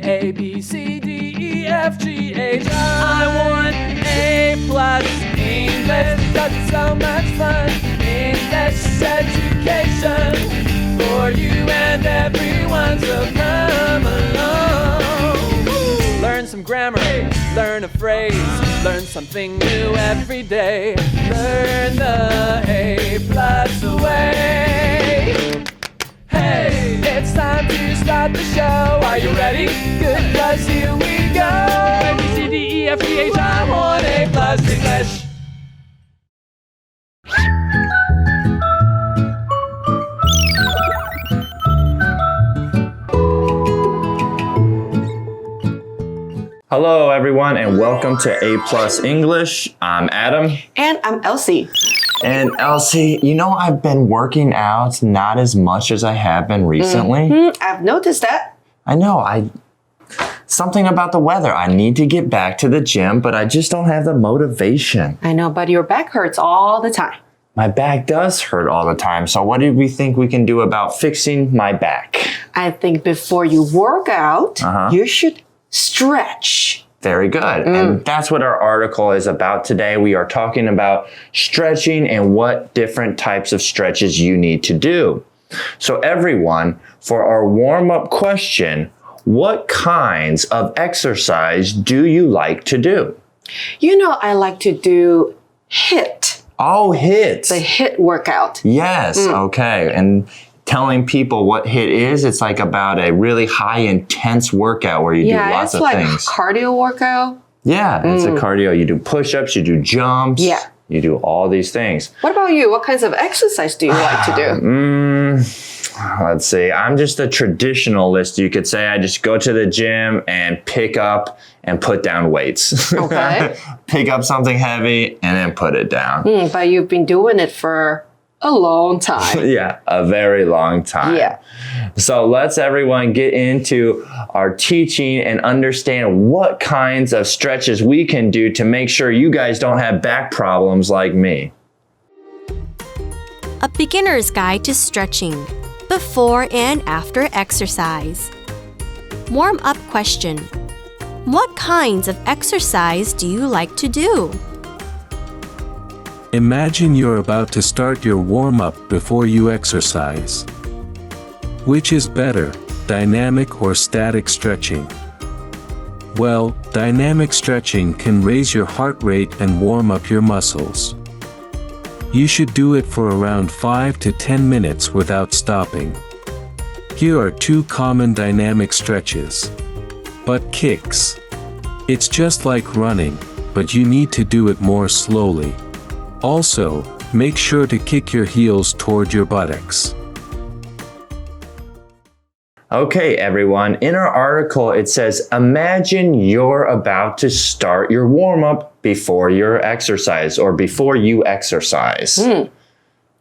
A, B, C, D, E, F, G, H, I want A+ English because it's so much fun. English education for you and everyone, so come along. Learn some grammar, learn a phrase, learn something new every day. Learn the A+ way. Hey, it's time to start the show. Are you ready? Good, 'cause here we go. A, B, C, D, E, F, G, H, I want A+ English. Hello, everyone, and welcome to A+ English. I'm Adam. And I'm Elsie. And Elsie, you know, I've been working out not as much as I have been recently. I've noticed that. I know, something about the weather. I need to get back to the gym, but I just don't have the motivation. I know, but your back hurts all the time. My back does hurt all the time. So what do we think we can do about fixing my back? I think before you work out, you should stretch. Very good. And that's what our article is about today. We are talking about stretching and what different types of stretches you need to do. So everyone, for our warm-up question, what kinds of exercise do you like to do? You know, I like to do HIIT. Oh, HIIT. The HIIT workout. Yes, okay. And telling people what HIIT is, it's like about a really high intense workout where you do lots of things. Yeah, it's like cardio workout. Yeah, it's a cardio. You do push-ups, you do jumps. Yeah. You do all these things. What about you? What kinds of exercise do you like to do? Let's see. I'm just a traditionalist, you could say. I just go to the gym and pick up and put down weights. Okay. Pick up something heavy and then put it down. But you've been doing it for a long time. Yeah, a very long time. Yeah. So let's everyone get into our teaching and understand what kinds of stretches we can do to make sure you guys don't have back problems like me. A beginner's guide to stretching, before and after exercise. Warm-up question. What kinds of exercise do you like to do? Imagine you're about to start your warm-up before you exercise. Which is better, dynamic or static stretching? Well, dynamic stretching can raise your heart rate and warm up your muscles. You should do it for around 5 to 10 minutes without stopping. Here are two common dynamic stretches. Butt kicks. It's just like running, but you need to do it more slowly. Also, make sure to kick your heels toward your buttocks. Okay, everyone. In our article, it says, imagine you're about to start your warm-up before your exercise or before you exercise.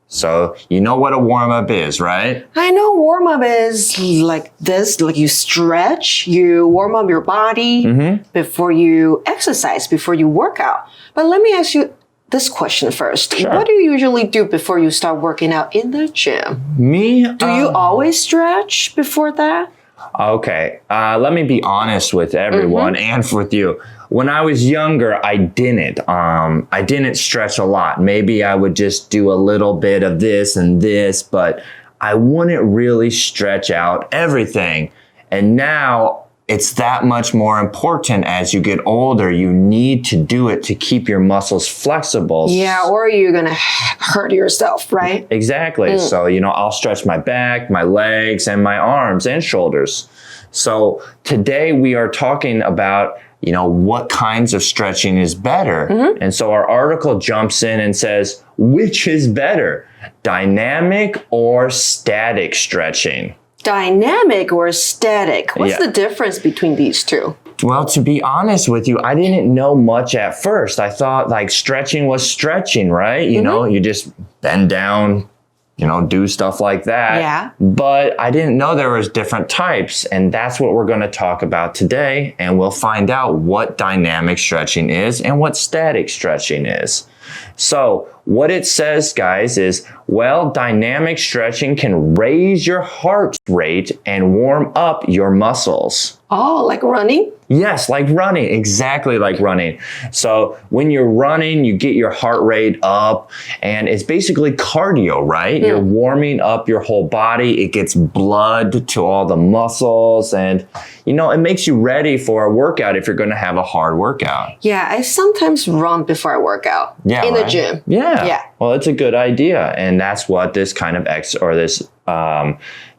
So you know what a warm-up is, right? I know warm-up is like this, like you stretch, you warm up your body before you exercise, before you work out. But let me ask you this question first. Sure. What do you usually do before you start working out in the gym? Me? Do you always stretch before that? Okay, let me be honest with everyone and with you. When I was younger, I didn't stretch a lot. Maybe I would just do a little bit of this and this, but I wouldn't really stretch out everything. And now it's that much more important as you get older. You need to do it to keep your muscles flexible. Yeah, or you're gonna hurt yourself, right? Exactly. So, you know, I'll stretch my back, my legs, and my arms and shoulders. So today we are talking about, you know, what kinds of stretching is better. And so our article jumps in and says, which is better, dynamic or static stretching? Dynamic or static? What's the difference between these two? Well, to be honest with you, I didn't know much at first. I thought like stretching was stretching, right? You know, you just bend down, you know, do stuff like that. Yeah. But I didn't know there was different types, and that's what we're going to talk about today, and we'll find out what dynamic stretching is and what static stretching is. So what it says, guys, is, well, dynamic stretching can raise your heart rate and warm up your muscles. Oh, like running? Yes, like running, exactly like running. So when you're running, you get your heart rate up, and it's basically cardio, right? You're warming up your whole body. It gets blood to all the muscles, and you know, it makes you ready for a workout if you're going to have a hard workout. Yeah, I sometimes run before I work out in the gym. Yeah. Well, it's a good idea, and that's what this kind of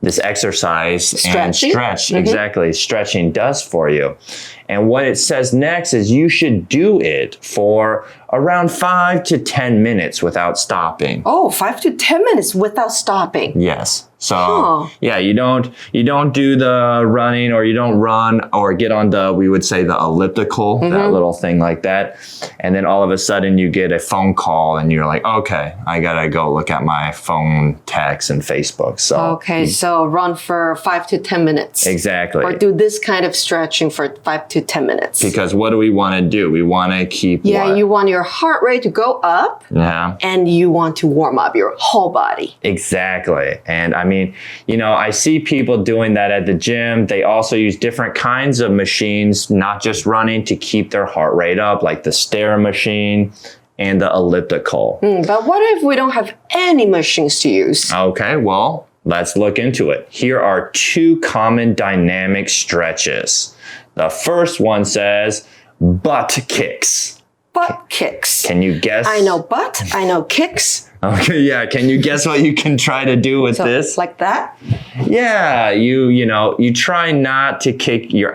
this exercise Stretching? and stretch, exactly, stretching does for you. And what it says next is you should do it for around 5 to 10 minutes without stopping. Oh, 5 to 10 minutes without stopping. Yes. So yeah, you don't do the running, or you don't run or get on we would say the elliptical, that little thing like that. And then all of a sudden you get a phone call and you're like, okay, I gotta go look at my phone, text, and Facebook. So okay, so run for 5 to 10 minutes. Exactly. Or do this kind of stretching for 5 to 10 minutes. Because what do we want to do? We want to keep you want your heart rate to go up. Yeah. And you want to warm up your whole body. Exactly. And I mean, you know, I see people doing that at the gym. They also use different kinds of machines, not just running, to keep their heart rate up, like the stair machine and the elliptical. But what if we don't have any machines to use? Okay, well, let's look into it. Here are 2 common dynamic stretches. The first one says butt kicks. Butt kicks. Can you guess? I know butt, I know kicks. Okay, yeah. Can you guess what you can try to do with this? Like that? Yeah, you try not to kick your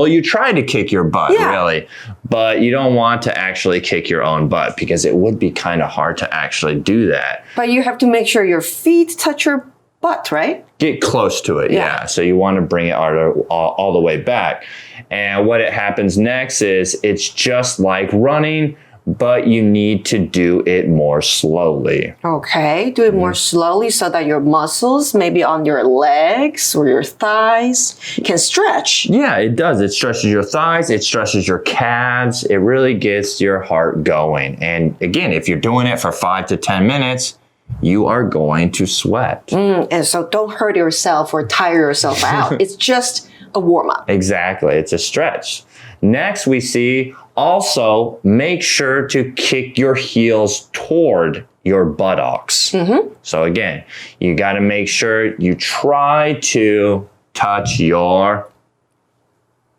you try to kick your butt, really, but you don't want to actually kick your own butt, because it would be kind of hard to actually do that. But you have to make sure your feet touch your butt, right? Get close to it, yeah. So you want to bring it all the way back. And what happens next is it's just like running, but you need to do it more slowly. Okay, do it more slowly so that your muscles, maybe on your legs or your thighs, can stretch. Yeah, it does. It stretches your thighs, it stretches your calves. It really gets your heart going. And again, if you're doing it for 5 to 10 minutes, you are going to sweat. And so don't hurt yourself or tire yourself out. It's just a warm-up. Exactly. It's a stretch. Next, we see also make sure to kick your heels toward your buttocks. So again, you got to make sure you try to touch your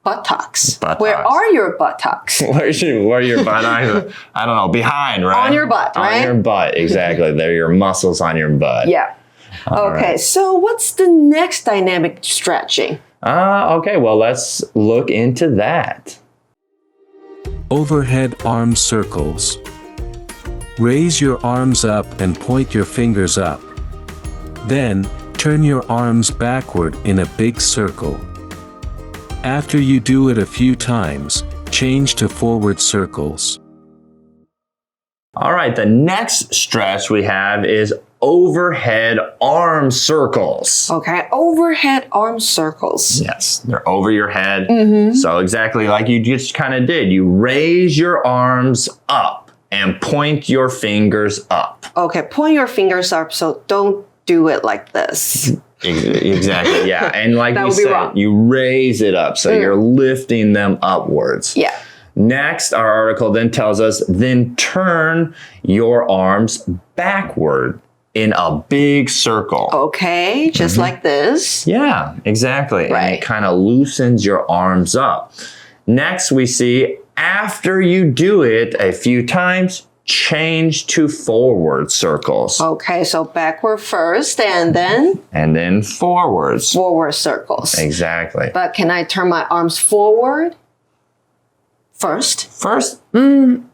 buttocks. Where are your buttocks? Where are your buttocks? I don't know. Behind, right? On your butt, right? On your butt, exactly. They're your muscles on your butt. Yeah. Okay, so what's the next dynamic stretching? Okay, well, let's look into that. Overhead arm circles. Raise your arms up and point your fingers up. Then, turn your arms backward in a big circle. After you do it a few times, change to forward circles. All right, the next stretch we have is overhead arm circles. Okay, overhead arm circles. Yes, they're over your head. So exactly like you just kind of did. You raise your arms up and point your fingers up. Okay, point your fingers up, so don't do it like this. Exactly, yeah. And like we said, wrong. you raise it up, so you're lifting them upwards. Yeah. Next, our article then tells us, then turn your arms backward in a big circle. Okay, just like this. Yeah, exactly. Right. And it kind of loosens your arms up. Next, we see after you do it a few times, change to forward circles. Okay, so backward first and then forwards. Forward circles. Exactly. But can I turn my arms forward first? First,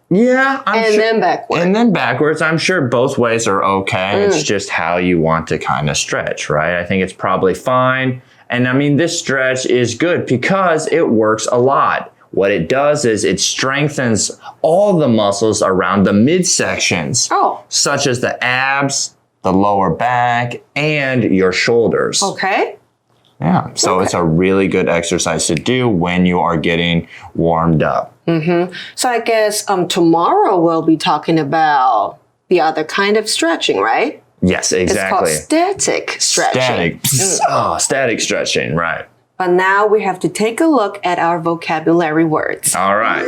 yeah. Then backward. And then backwards. I'm sure both ways are okay. It's just how you want to kind of stretch, right? I think it's probably fine. And I mean, this stretch is good because it works a lot. What it does is it strengthens all the muscles around the midsections, such as the abs, the lower back, and your shoulders. Okay. Yeah, so it's a really good exercise to do when you are getting warmed up. So I guess tomorrow we'll be talking about the other kind of stretching, right? Yes, exactly. It's called static stretching. Static stretching, right. But now we have to take a look at our vocabulary words. All right.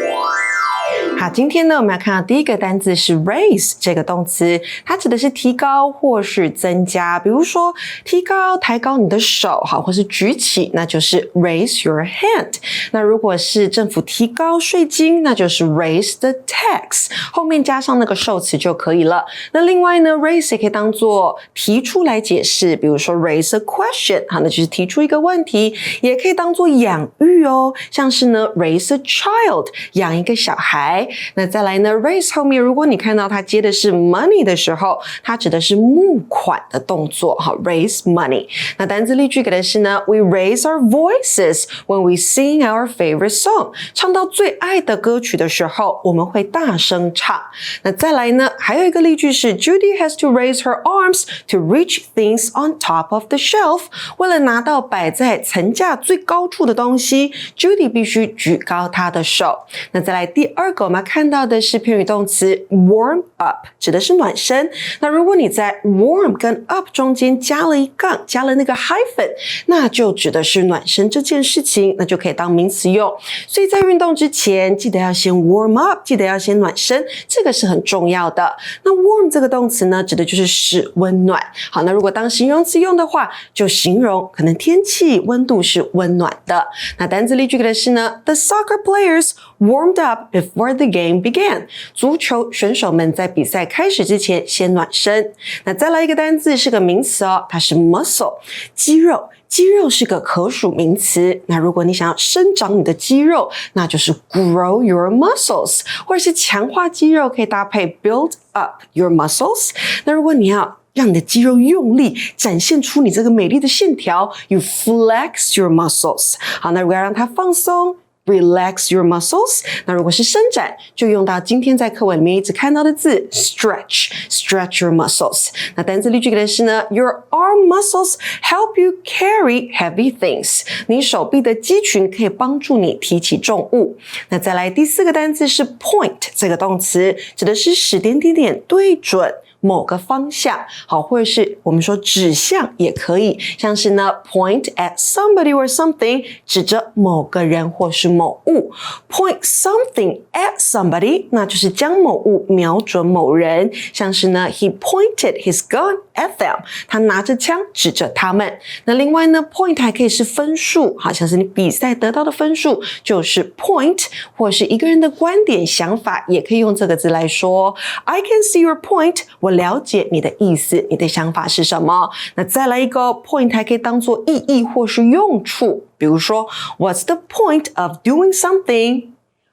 好，今天呢，我们要看到第一个单字是 raise 这个动词，它指的是提高或是增加。比如说，提高、抬高你的手，好，或是举起，那就是 raise your hand。那如果是政府提高税金，那就是 raise the tax， 后面加上那个受词就可以了。那另外呢 ，raise 也可以当做提出来解释，比如说 raise a question， 好，那就是提出一个问题，也可以当做养育哦，像是呢 raise a child， 养一个小孩。那再来呢 raise 后面如果你看到它接的是 money 的时候，它指的是募款的动作，好 raise money。那单字例句给的是呢 we raise our voices when we sing our favorite song， 唱到最爱的歌曲的时候我们会大声唱。那再来呢还有一个例句是 Judy has to raise her arms to reach things on top of the shelf， 为了拿到摆在层架最高处的东西 Judy 必须举高她的手。那再来第二个我们看到的是片语动词 warm up， 指的是暖身。那如果你在 warm 跟 up 中间加了一杠，加了那个 hyphen， 那就指的是暖身这件事情，那就可以当名词用。所以在运动之前记得要先 warm up， 记得要先暖身，这个是很重要的。那 warm 这个动词呢，指的就是使温暖。好，那如果当形容词用的话，就形容可能天气温度是温暖的。那单字例句给的是呢 The soccer players warmed up before the game began， 足球选手们在比赛开始之前先暖身。那再来一个单字是个名词哦，它是 muscle， 肌肉。肌肉是个可数名词，那如果你想要生长你的肌肉，那就是 grow your muscles， 或者是强化肌肉可以搭配 build up your muscles。 那如果你要让你的肌肉用力，展现出你这个美丽的线条 you flex your muscles。 好，那如果要让它放松Relax your muscles。 那如果是伸展，就用到今天在课文里面一直看到的字 stretch your muscles。 那单字例句给的是呢 Your arm muscles help you carry heavy things， 你手臂的肌群可以帮助你提起重物。那再来第四个单字是 point 这个动词，指的是使点点点对准某个方向，好，或者是我们说指向也可以，像是呢 point at somebody or something， 指着某个人或是某物。 point something at somebody， 那就是将某物瞄准某人，像是呢 he pointed his gun at them， 他拿着枪指着他们。那另外呢 point 还可以是分数，好像是你比赛得到的分数就是 point， 或是一个人的观点想法也可以用这个字来说 I can see your point，我了解你的意思，你的想法是什么。那再来一个 point 还可以当作意义或是用处，比如说 What's the point of doing something？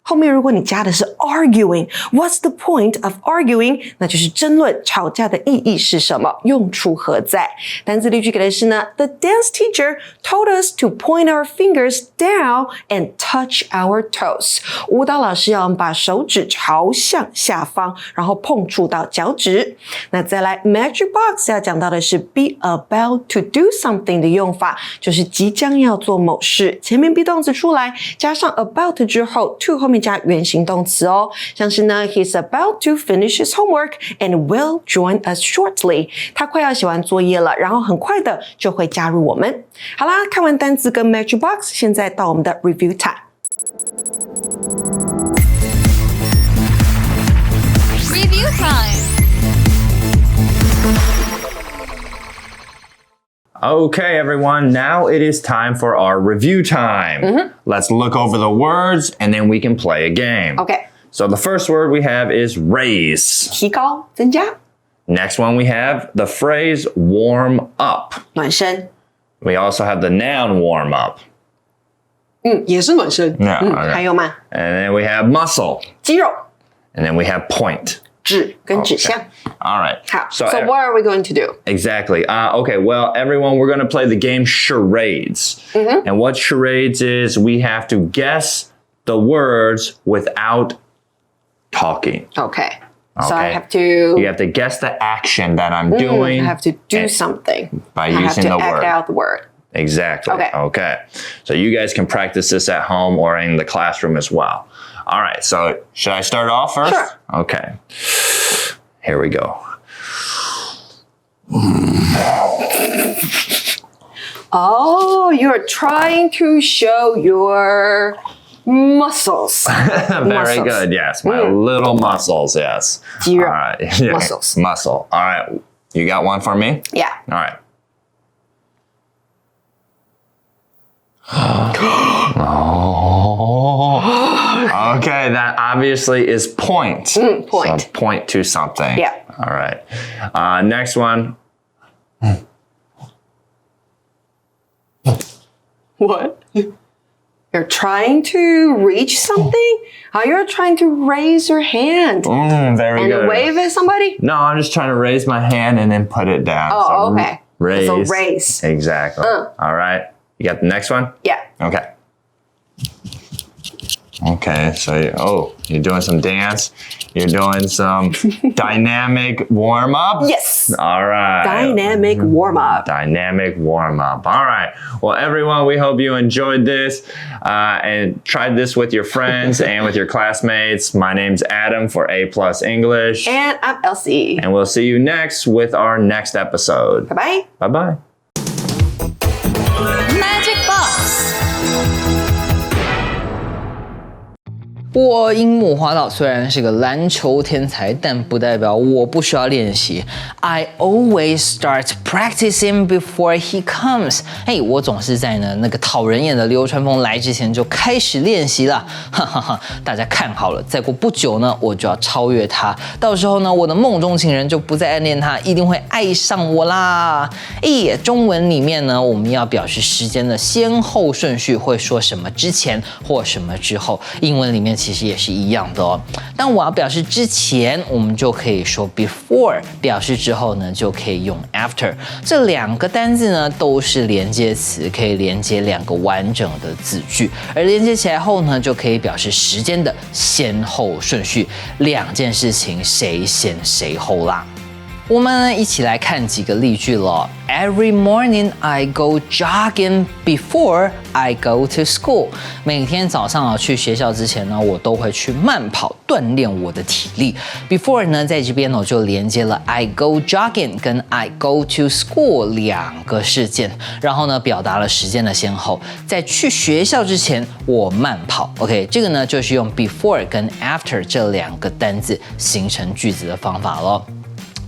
后面如果你加的是 arguing， what's the point of arguing？ 那就是争论吵架的意义是什么，用处何在。单字例句给的是呢 The dance teacher told us to point our fingers down and touch our toes。 舞蹈老师要我们把手指朝向下方，然后碰触到脚趾。那再来 magic box 要讲到的是 be about to do something 的用法，就是即将要做某事，前面 be 动词出来，加上 about 之后 to 后面加原形动词哦，像是呢 He's about to finish his homework and will join us shortly。 他快要写完作业了，然后很快的就会加入我们。好啦，看完单词跟 Magic Box， 现在到我们的 Review Time。Review time.Okay, everyone, now it is time for our review time. Let's look over the words and then we can play a game. Okay. So the first word we have is raise. 提高增加 Next one we have the phrase warm up. 暖身 We also have the noun warm up. 也是暖身 Okay. 还有吗 And then we have muscle. 肌肉 And then we have point. 指跟指向 All right. 好 So what are we going to do? Exactly. Okay, well, everyone, we're going to play the game charades. And what charades is, we have to guess the words without talking. Okay. So I Okay. have to You have to guess the action that I'm doing. I have to do and- something by I have using to the act word. out the word. Exactly. Okay. So you guys can practice this at home or in the classroom as well. All right, so should I start off first? Sure. Okay. Here we go. Oh, you're trying to show your muscles. Very good. Yes, my little muscles. Yes. 肌肉 All right. Yeah. Muscles. Muscle. All right. You got one for me? Yeah. All right. Oh. Okay, that obviously is point. Point. So point to something. Yeah. All right. Next one. What? You're trying to reach something? You're trying to raise your hand Very and good. wave at somebody? No, I'm just trying to raise my hand and then put it down. Oh, So okay. Raise. So raise. Exactly. All right. You got the next one? Yeah. Okay. Okay, so you're doing some dance. You're doing some dynamic warm-up? Yes. All right. Dynamic warm-up. Dynamic warm-up. All right. Well, everyone, we hope you enjoyed this and tried this with your friends and with your classmates. My name's Adam for A+ English. And I'm Elsie. And we'll see you next with our next episode. Bye-bye. Bye-bye. Magic Box. 我樱木花道虽然是个篮球天才，但不代表我不需要练习。I always start practicing before he comes。我总是在那个讨人厌的流川枫来之前就开始练习了。哈哈哈！大家看好了，再过不久呢，我就要超越他。到时候呢，我的梦中情人就不再暗恋他，一定会爱上我啦。中文里面呢，我们要表示时间的先后顺序，会说什么之前或什么之后。英文里面其实也是一样的哦。当我要表示之前，我们就可以说 before； 表示之后呢，就可以用 after。这两个单字呢，都是连接词，可以连接两个完整的字句，而连接起来后呢，就可以表示时间的先后顺序，两件事情谁先谁后啦。我们一起来看几个例句了。Every morning I go jogging before I go to school。每天早上去学校之前呢，我都会去慢跑锻炼我的体力。Before 呢，在这边呢就连接了 I go jogging 跟 I go to school 两个事件，然后呢表达了时间的先后。在去学校之前，我慢跑。OK， 这个呢就是用 before 跟 after 这两个单字形成句子的方法咯。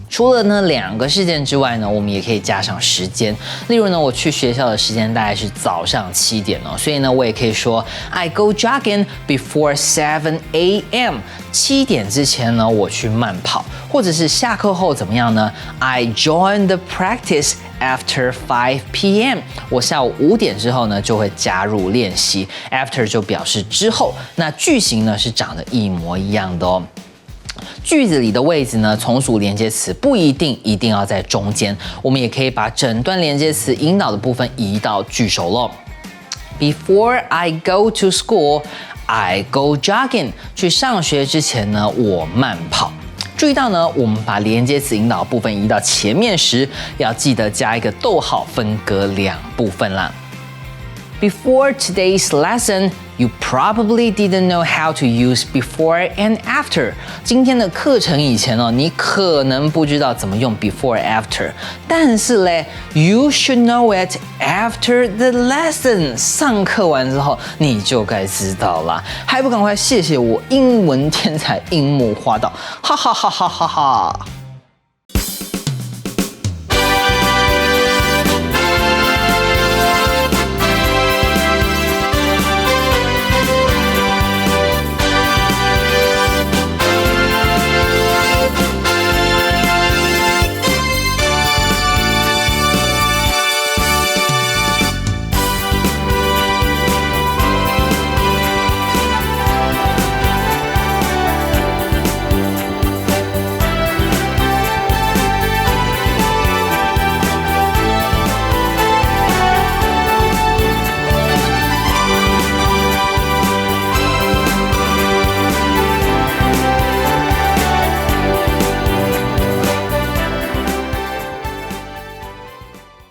除了呢两个事件之外呢，我们也可以加上时间。例如呢，我去学校的时间大概是早上7点哦，所以呢，我也可以说 I go jogging before 7 a.m. 7点之前呢，我去慢跑，或者是下课后怎么样呢 ？I join the practice after 5 p.m. 我下午5点之后呢，就会加入练习。After 就表示之后，那句型呢是长得一模一样的哦。句子里的位置呢，从属连接词不一定要在中间，我们也可以把整段连接词引导的部分移到句首咯。Before I go to school, I go jogging。去上学之前呢，我慢跑。注意到呢，我们把连接词引导的部分移到前面时，要记得加一个逗号，分隔两部分啦。Before today's lesson, you probably didn't know how to use before and after. 今天的课程以前哦，你可能不知道怎么用 before after， 但是嘞 ，you should know it after the lesson. 上课完之后你就该知道啦，还不赶快谢谢我英文天才樱木花道，哈哈哈哈哈哈。